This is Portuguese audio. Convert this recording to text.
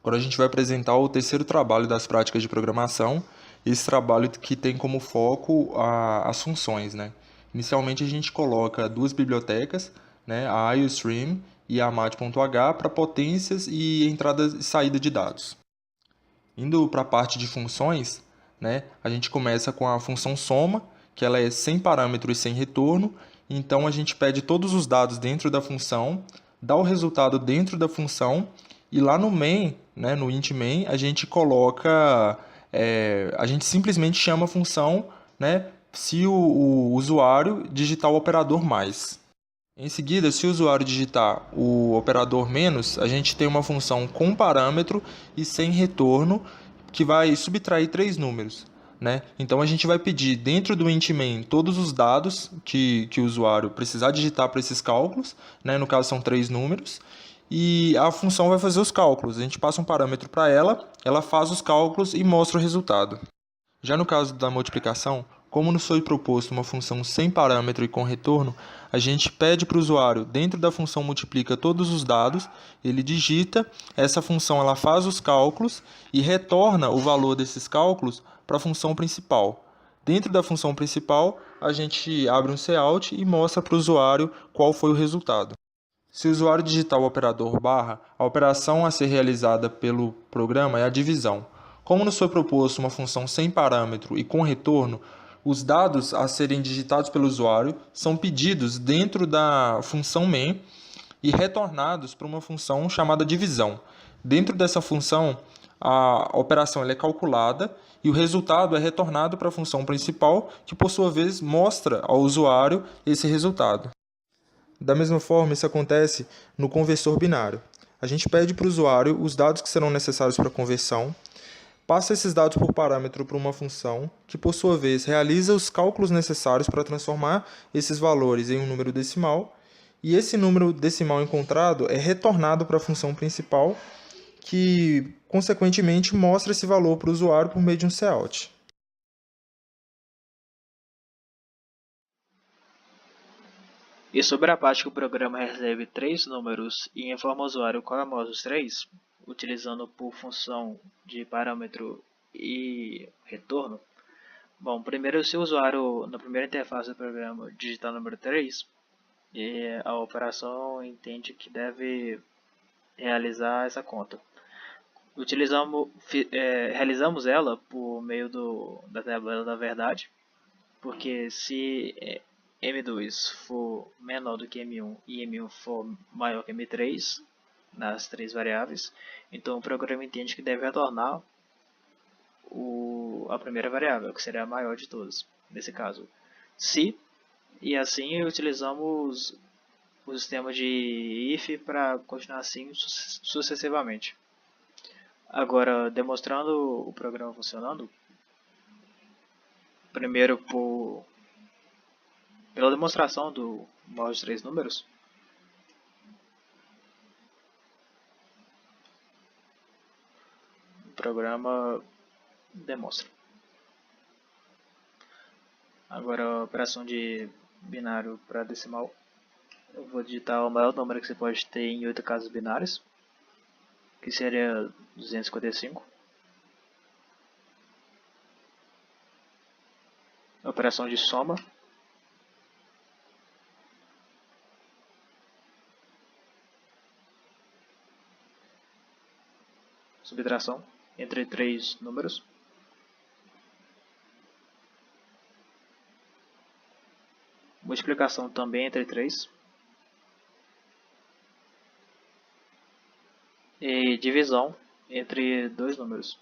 Agora a gente vai apresentar o terceiro trabalho das práticas de programação, esse trabalho que tem como foco as funções, né? Inicialmente a gente coloca duas bibliotecas, né, a IOStream e a mat.h para potências e entrada e saída de dados. Indo para a parte de funções, né, a gente começa com a função soma, que ela é sem parâmetro e sem retorno. Então a gente pede todos os dados dentro da função, dá o resultado dentro da função e lá no main, né, no int main, a gente coloca, a gente simplesmente chama a função, né, se o usuário digitar o operador mais. Em seguida, se o usuário digitar o operador menos, a gente tem uma função com parâmetro e sem retorno que vai subtrair três números, né? Então a gente vai pedir dentro do int main todos os dados que o usuário precisar digitar para esses cálculos, né? No caso são três números, e a função vai fazer os cálculos. A gente passa um parâmetro para ela, ela faz os cálculos e mostra o resultado. Já no caso da multiplicação, como nos foi proposto uma função sem parâmetro e com retorno, a gente pede para o usuário, dentro da função multiplica todos os dados, ele digita, essa função ela faz os cálculos e retorna o valor desses cálculos para a função principal. Dentro da função principal, a gente abre um cout e mostra para o usuário qual foi o resultado. Se o usuário digitar o operador barra, a operação a ser realizada pelo programa é a divisão. Como nos foi proposto uma função sem parâmetro e com retorno, os dados a serem digitados pelo usuário são pedidos dentro da função main e retornados para uma função chamada divisão. Dentro dessa função, a operação é calculada e o resultado é retornado para a função principal, que por sua vez mostra ao usuário esse resultado. Da mesma forma, isso acontece no conversor binário. A gente pede para o usuário os dados que serão necessários para a conversão, passa esses dados por parâmetro para uma função, que por sua vez realiza os cálculos necessários para transformar esses valores em um número decimal, e esse número decimal encontrado é retornado para a função principal, que consequentemente mostra esse valor para o usuário por meio de um cout. E sobre a parte que o programa recebe três números e informa ao usuário qual é o maior dos três, utilizando por função de parâmetro e retorno. Bom, primeiro, se o usuário, na primeira interface do programa, digitar o número 3, a operação entende que deve realizar essa conta. Realizamos ela por meio da tabela da verdade, porque se M2 for menor do que M1 e M1 for maior que M3, nas três variáveis, então o programa entende que deve retornar a primeira variável, que seria a maior de todas, nesse caso, se, e assim utilizamos o sistema de if para continuar assim sucessivamente. Agora, demonstrando o programa funcionando, primeiro pela demonstração do maior de três números, o programa demonstra. Agora, a operação de binário para decimal, eu vou digitar o maior número que você pode ter em 8 casas binárias, que seria 255. A operação de soma, subtração entre três números, multiplicação também entre três, e divisão entre dois números.